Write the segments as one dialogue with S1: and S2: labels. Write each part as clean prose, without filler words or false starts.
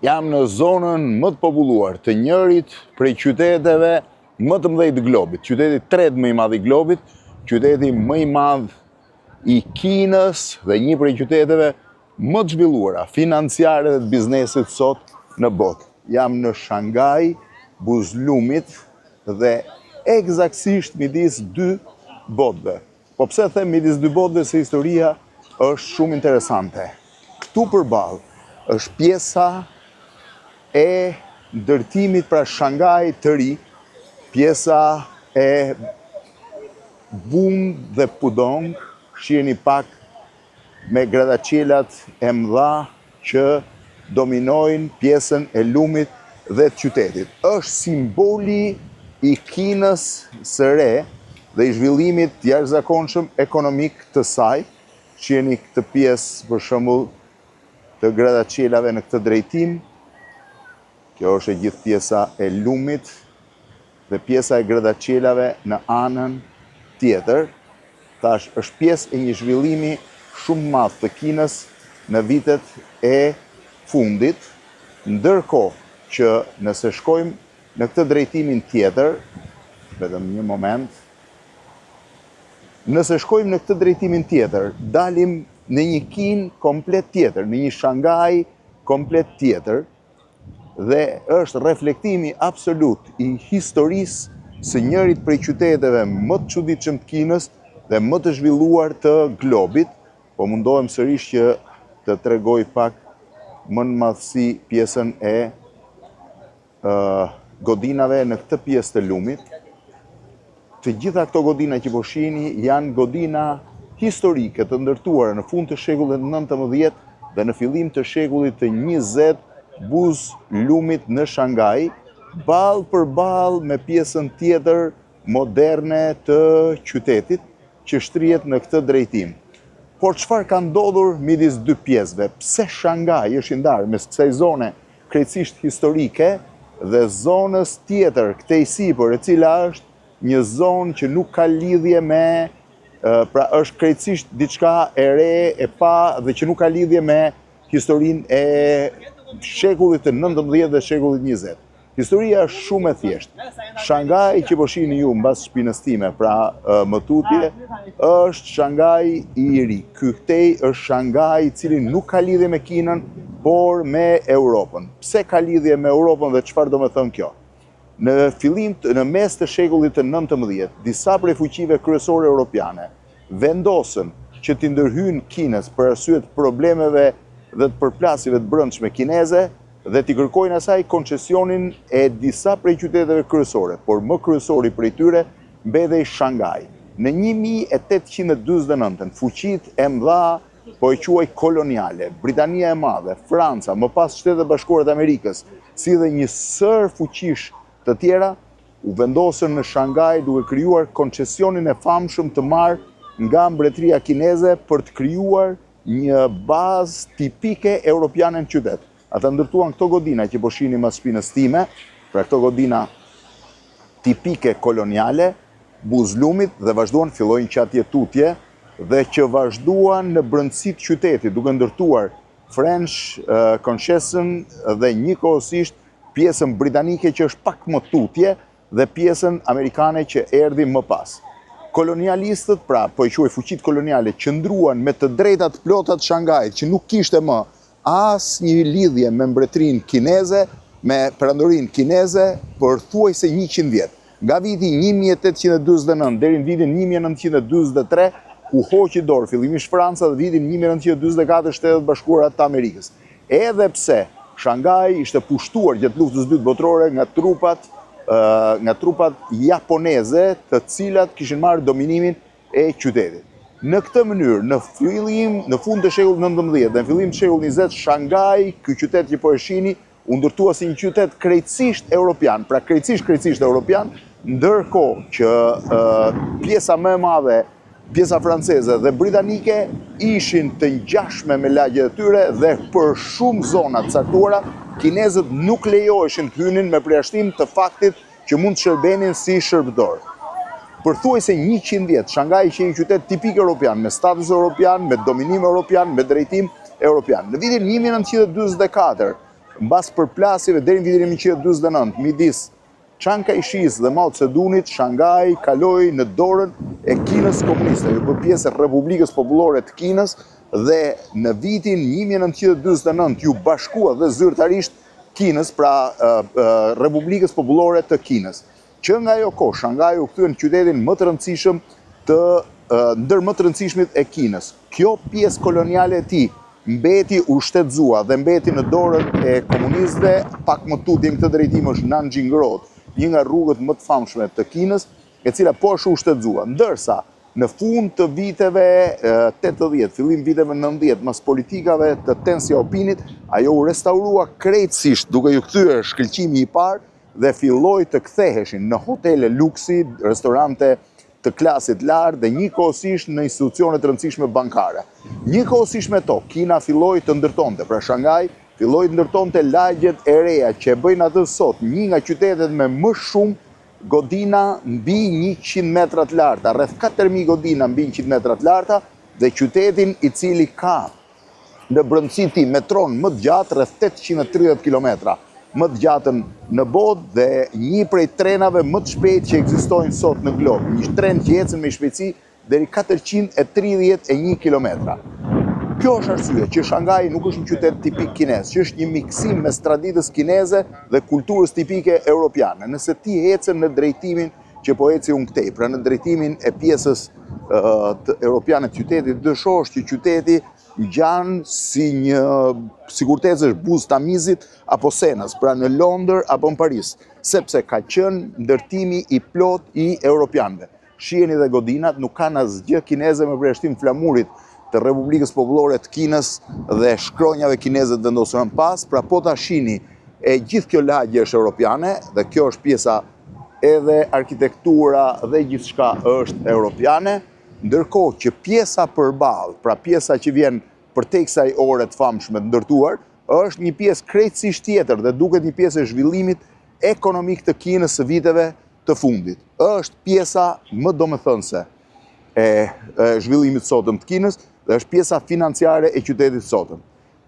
S1: Jam në zonën më të populluar të njërit prej qyteteve më të mëdhenj të globit, qyteti tret më i madh i globit, qyteti më i madh i Kinës dhe një prej qyteteve më të zhvilluara financiare dhe të biznesit sot në botë. Jam në Shanghai, buzëllumit dhe eksaktësisht midis dy botëve. Po pse them midis dy botëve, se historia është shumë interesante. Këtu përballë është pjesa e ndërtimit pra Shanghai të ri, pjesa e Bund dhe Pudong, shihni pak me grattacielat e mëdha që dominojnë pjesën e lumit dhe të qytetit. Është simboli i Kinës së re dhe i zhvillimit jashtëzakonshëm ekonomik të saj. Shihni këtë pjesë për shembull të grattacielave në këtë drejtim. Kjo është e gjithë pjesa e lumit dhe pjesa e grattacielave në anën tjetër. Tash është pjesë e një zhvillimi shumë madh të Kinës në vitet e fundit, ndërkohë që nëse shkojmë në këtë drejtimin tjetër, vetëm një moment, nëse shkojmë në këtë drejtimin tjetër, dalim në një Kinë komplet tjetër, në një Shanghai komplet tjetër, dhe është reflektimi absolut i historisë së njërit prej qyteteve më të çuditshëm të Kinës dhe më të zhvilluar të globit. Po mundohem sërish që të tregoj pak më në madhësi pjesën e godinave në këtë pjesë të lumit. Të gjitha këto godina që po shihni janë godina historike të ndërtuara në fund të shekullit 19 dhe në fillim të shekullit të 20, buzë lumit në Shanghai, ballë për ballë me pjesën tjetër moderne të qytetit që shtrihet në këtë drejtim. Por çfarë ka ndodhur midis dy pjesëve? Pse Shanghai është i ndarë mes kësaj zone krejtësisht historike dhe zonës tjetër këtej sipër, e cila është një zonë që nuk ka lidhje me, pra është krejtësisht diçka e re, e pa dhe që nuk ka lidhje me historinë e shekullit të 19 dhe shekullit 20. Historia është shumë e thjeshtë. Shanghai që po shihni ju mbas shpinës time, pra më tutje, është Shanghai i ri. Ky këtej është Shanghai i cili nuk ka lidhje me Kinën, por me Europën. Pse ka lidhje me Europën dhe çfarë do të thonë kjo? Në mes të shekullit të 19, disa prej fuqive kryesore europiane vendosën që t'i ndërhyjnë Kinës për arsye të problemeve dhe të përplasjeve të brendshme kineze dhe t'i kërkojnë asaj koncesionin e disa prej qyteteve kryesore, por më kryesori prej tyre mbetej Shanghai. Në 1849, fuqitë e mëdha po e quaj koloniale, Britania e Madhe, Franca, më pas Shtetet e Bashkuara të Amerikës, si dhe një sër fuqish të tjera, u vendosën në Shanghai duke krijuar koncesionin e famshëm të marrë nga mbretëria kineze për të krijuar një bazë tipike europiane në qytet. Ata ndërtuan këto godina që po shihni mas shpinës time, pra këto godina tipike koloniale, buzëllumit, dhe vazhduan, fillojnë qatje tutje, dhe që vazhduan në brendësi të qytetit, duke ndërtuar French Concession dhe njëkohësisht pjesën britanike që është pak më tutje dhe pjesën amerikane që erdhi më pas. Kolonialistët, pra po e quaj fuqitë koloniale, qëndruan me të drejtat plota të Shanghait, që nuk kishte më asnjë lidhje me mbretërinë kineze, me perandorinë kineze për thuajse 100 vjet. Nga viti 1849 deri në vitin 1943, u hoqi dorë fillimisht Franca dhe vitin 1944 Shtetet Bashkuara të Amerikës. Edhe pse Shanghai ishte pushtuar gjatë luftës së dytë botërore nga trupat japoneze, të cilat kishin marrë dominimin e qytetit. Në këtë mënyrë, në fund të shekullit 19 dhe në fillim të shekullit 20, Shanghai, ky qytet që po e shihni, u ndërtua si një qytet krejtësisht europian, pra krejtësisht europian, ndërkohë që pjesa më e madhe, pjesa franceze dhe britanike ishin të ngjashme me lagjet e tyre dhe për shumë zona të caktuara, kinezët nuk lejoheshin të hynin me përjashtim të faktit që mund të shërbenin si shërbëtor. Për thuajse 100 vjet, Shanghai ishte një qytet tipik europian, me status europian, me dominim europian, me drejtim europian. Në vitin 1944, mbas përplasjeve deri në vitin 1949 midis Chiang Kai-shis dhe Mao Tse-dunit, Shanghai kaloi në dorën e Kinës komuniste, bë pjesë e Republikës Popullore të Kinës dhe në vitin 1949 ju bashkua dhe zyrtarisht Kinës, pra Republikës Popullore të Kinës. Që nga ajo kohë, Shanghai u kthye në qytetin më të rëndësishëm të ndër më të rëndësishmit e Kinës. Kjo pjesë koloniale e tij mbeti u shtetëzua dhe mbeti në dorën e komunistëve, pak më tutje në këtë drejtim është Nanjing Road, një nga rrugët më të famshme të Kinës, e cila po është u shtetëzua. Ndërsa në fund të viteve 80, fillim viteve 90, mas politikave të Deng Xiaopinit, ajo u restaurua krejtësisht duke ju kthyer shkëlqimi i parë dhe filloi të ktheheshin në hotele luksi, restorante të klasit lartë dhe njëkohësisht në institucione të rëndësishme bankare. Njëkohësisht me to, Kina filloi të ndërtonte, pra Shanghai filloi të ndërtonte lagjet e reja që bëjnë atë sot një nga qytetet me më shumë godina mbi 100 metra të larta, rreth 4000 godina mbi 100 metra të larta, dhe qytetin i cili ka në brendësinë e tij metron më të gjatë, rreth 830 kilometra, më të gjatën në botë dhe një prej trenave më të shpejt që ekzistojnë sot në glob. Një tren që ecën me shpejtësi deri 431 kilometra. Kjo është arsye që Shanghai nuk është një qytet tipik kinez, që është një miksim mes traditës kineze dhe kulturës tipike europiane. Nëse ti ecën në drejtimin që po eci unë këtej, pra në drejtimin e pjesës të europiane të qytetit, dëshosh që qyteti ngjan si një sigurtezësh Buzë Tamizit apo Senës, pra në Londër apo në Paris, sepse ka qenë ndërtimi i plot i europianëve. Shiheni dhe godinat, nuk kanë asgjë kineze me përjashtim flamurit të Republikës Popullore të Kinës dhe shkronjave kineze të vendosura më pas, pra po ta shihni e gjithë kjo lagje është europiane dhe kjo është pjesa edhe arkitektura dhe gjithçka është europiane. Ndërkohë që pjesa përballë, pra pjesa që vjen përtej kësaj ore të famshme të ndërtuar, është një pjesë krejtësisht tjetër dhe duket një pjesë e zhvillimit ekonomik të Kinës së viteve të fundit. Është pjesa më domethënëse e zhvillimit sotëm të Kinës dhe është pjesa financiare e qytetit sotëm.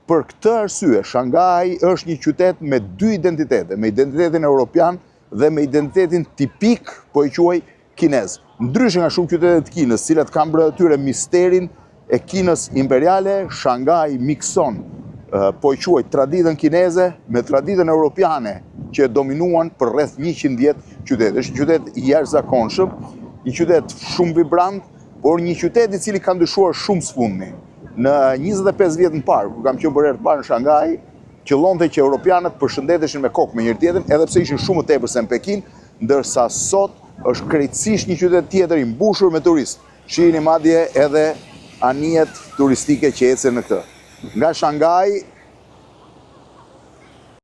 S1: Për këtë arsye, Shanghai është një qytet me dy identitete, me identitetin europian dhe me identitetin tipik, po e quaj, kinez. Ndryshe nga shumë qytetet të Kinës, cilat kanë brenda tyre misterin e Kinës imperiale, Shanghai mikson, po e quaj, traditën kineze me traditën europiane që dominuan për rreth 100 vjet qytet. Është një qytet i jashtëzakonshëm, një qytet shumë vibrant, por një qytet i cili ka ndryshuar shumë sfundmi. Në 25 vjet më parë, kur kam qenë për herë të parë në Shanghai, qëllonte që europianët përshëndeteshin me kokë me njëri tjetrin, edhe pse ishin shumë më tepër se në Pekin, ndërsa sot është krejtësisht një qytet tjetër i mbushur me turistë. Shihni madje edhe anijet turistike që ecën në këtë. Nga Shanghai